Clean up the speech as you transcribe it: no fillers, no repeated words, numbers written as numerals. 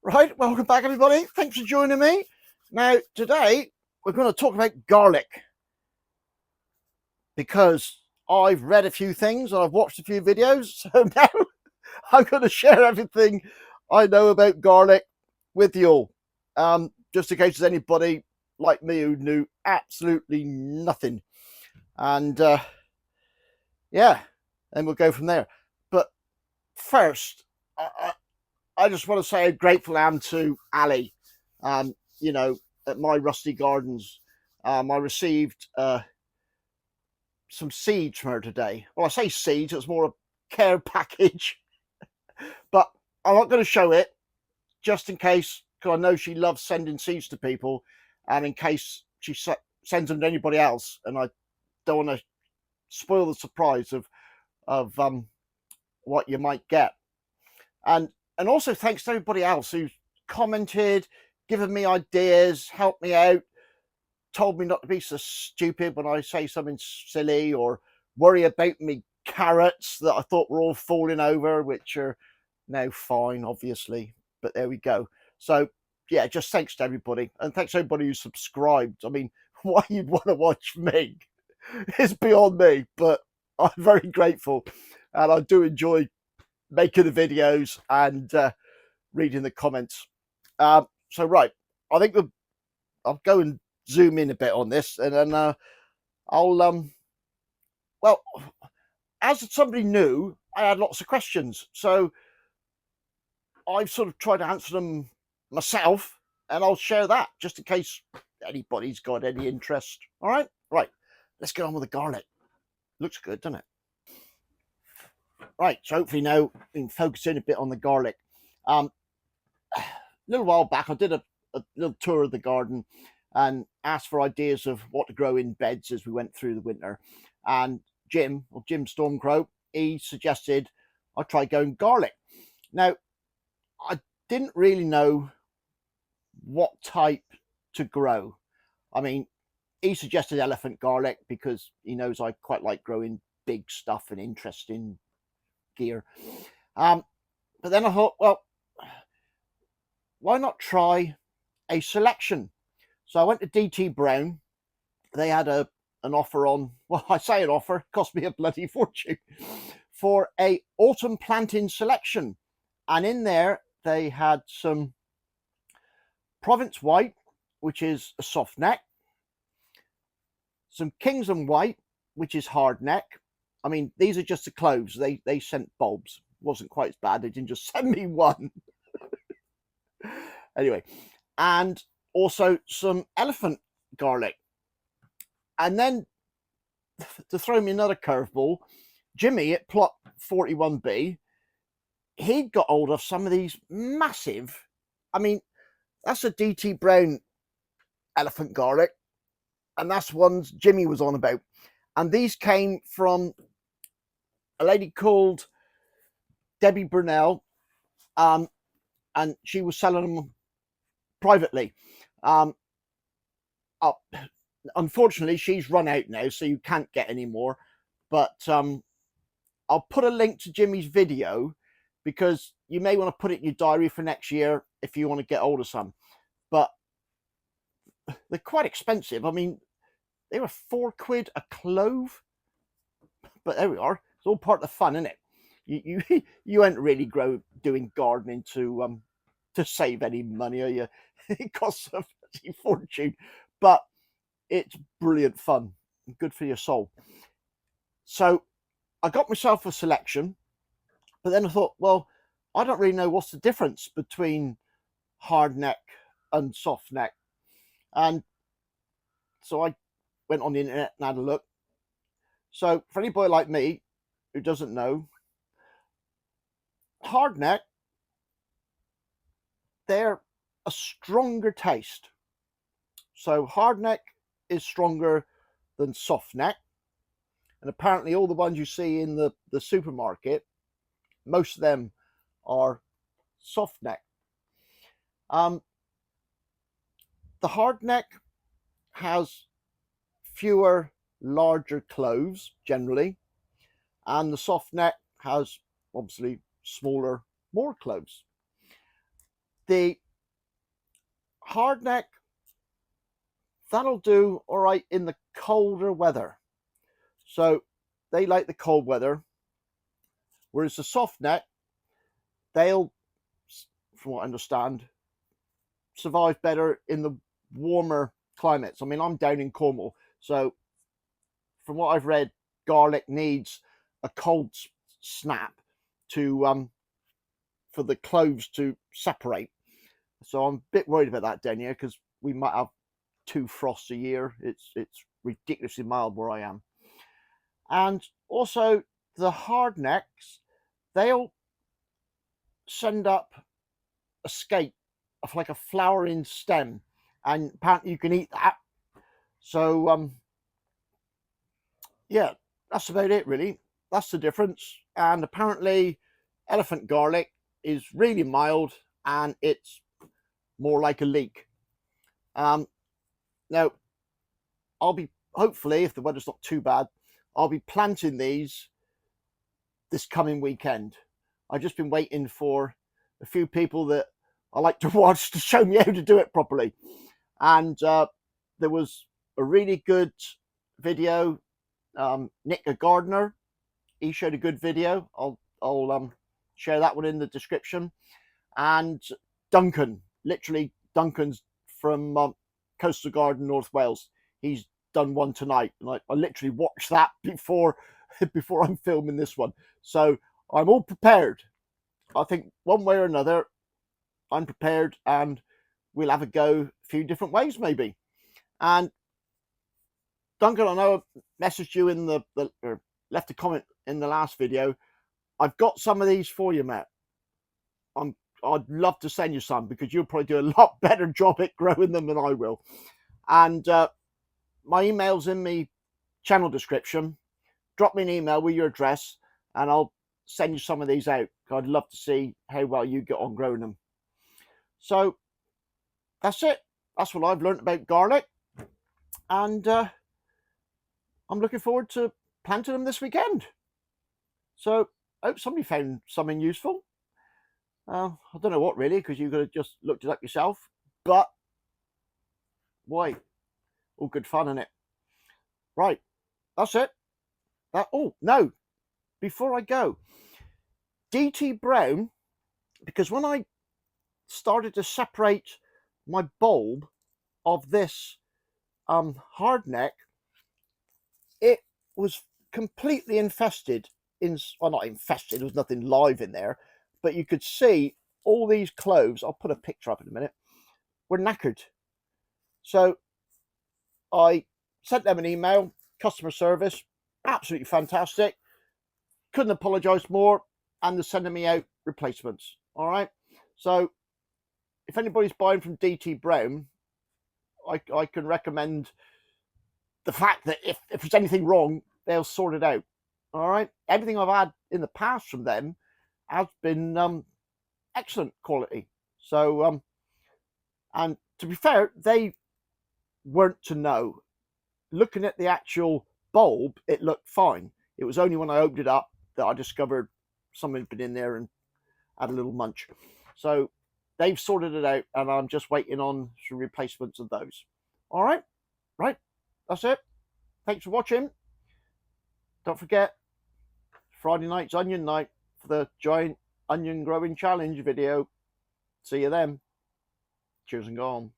Right, welcome back everybody. Thanks for joining me. Now, today we're going to talk about garlic because I've read a few things and I've watched a few videos. So now I'm going to share everything I know about garlic with you all. Just in case there's anybody like me who knew absolutely nothing. And yeah, and we'll go from there. But first, I just want to say how grateful I am to Ali. You know, at my Rusty Gardens, I received some seeds from her today. Well, I say seeds; it's more a care package, but I'm not going to show it just in case, because I know she loves sending seeds to people, and in case she sends them to anybody else, and I don't want to spoil the surprise of what you might get. And also thanks to everybody else who's commented, given me ideas, helped me out, told me not to be so stupid when I say something silly, or worry about me carrots that I thought were all falling over, which are now fine, obviously. But there we go. So yeah, just thanks to everybody, and thanks to everybody who subscribed. I mean, why you'd want to watch me is beyond me, but I'm very grateful, and I do enjoy making the videos and reading the comments. So right, I think I'll go and zoom in a bit on this, and then I'll well, as somebody new, I had lots of questions, so I've sort of tried to answer them myself, and I'll share that just in case anybody's got any interest. All right, let's get on with the garlic. Looks good, doesn't it? Right, so hopefully now we can focus in a bit on the garlic. A little while back, I did a little tour of the garden and asked for ideas of what to grow in beds as we went through the winter. And Jim Stormcrow, he suggested I try going garlic. Now, I didn't really know what type to grow. I mean, he suggested elephant garlic because he knows I quite like growing big stuff and interesting gear. But then I thought, well, why not try a selection? So I went to DT Brown. They had an offer on, well, I say an offer, cost me a bloody fortune, for a autumn planting selection. And in there, they had some Province White, which is a soft neck, some Kings and White, which is hard neck. I mean, these are just the cloves. They sent bulbs. It wasn't quite as bad. They didn't just send me one. Anyway, and also some elephant garlic. And then to throw me another curveball, Jimmy at plot 41B, he'd got hold of some of these massive, I mean, that's a DT Brown elephant garlic, and that's ones Jimmy was on about. And these came from a lady called Debbie Burnell, and she was selling them privately. Unfortunately, she's run out now, so you can't get any more. But I'll put a link to Jimmy's video because you may want to put it in your diary for next year if you want to get hold of some. But they're quite expensive. I mean, they were £4 a clove. But there we are. It's all part of the fun, isn't it? You ain't really doing gardening to save any money, are you? It costs a fortune, but it's brilliant fun, good for your soul. So I got myself a selection, but then I thought, well, I don't really know what's the difference between hard neck and soft neck, and so I went on the internet and had a look. So for anybody like me who doesn't know, hard neck, they're a stronger taste. So hard neck is stronger than soft neck, and apparently all the ones you see in the supermarket, most of them are soft neck. The hard neck has fewer larger cloves generally, and the soft neck has obviously smaller, more cloves. The hardneck, that'll do all right in the colder weather. So they like the cold weather, whereas the soft neck, they'll, from what I understand, survive better in the warmer climates. I mean, I'm down in Cornwall, so from what I've read, garlic needs a cold snap to for the cloves to separate. So I'm a bit worried about that down here because we might have 2 frosts a year. It's ridiculously mild where I am. And also the hardnecks, they'll send up a skate of like a flowering stem, and apparently you can eat that. So yeah, that's about it really. That's the difference. And apparently elephant garlic is really mild and it's more like a leek. Now I'll be, hopefully, if the weather's not too bad, I'll be planting these this coming weekend. I've just been waiting for a few people that I like to watch to show me how to do it properly. And there was a really good video. Nick, a gardener, he showed a good video. I'll share that one in the description. And Duncan, literally Duncans from Coastal Garden, North Wales, he's done one tonight, and I literally watched that before I'm filming this one. So I'm all prepared. I think one way or another I'm prepared, and we'll have a go a few different ways maybe. And Duncan, I know I messaged you in the or left a comment in the last video. I've got some of these for you, Matt. I'd love to send you some because you'll probably do a lot better job at growing them than I will. And my email's in the channel description. Drop me an email with your address and I'll send you some of these out. I'd love to see how well you get on growing them. So that's it. That's what I've learned about garlic. And I'm looking forward to planting them this weekend. So I hope somebody found something useful. I don't know what really, because you could have just looked it up yourself. But why? All good fun, isn't it? Right, that's it. Oh no! Before I go, DT Brown, because when I started to separate my bulb of this hardneck, it was completely infested. Well, not infested. There was nothing live in there, but you could see all these cloves. I'll put a picture up in a minute. Were knackered. So I sent them an email. Customer service, absolutely fantastic. Couldn't apologize more, and they're sending me out replacements. All right. So if anybody's buying from DT Brown, I can recommend the fact that if there's anything wrong, they'll sort it out. All right. Everything I've had in the past from them has been excellent quality. So and to be fair, they weren't to know. Looking at the actual bulb, it looked fine. It was only when I opened it up that I discovered something had been in there and had a little munch. So they've sorted it out, and I'm just waiting on some replacements of those. All right, right, that's it. Thanks for watching. Don't forget, Friday night's onion night for the giant onion growing challenge video. See you then. Cheers and gone.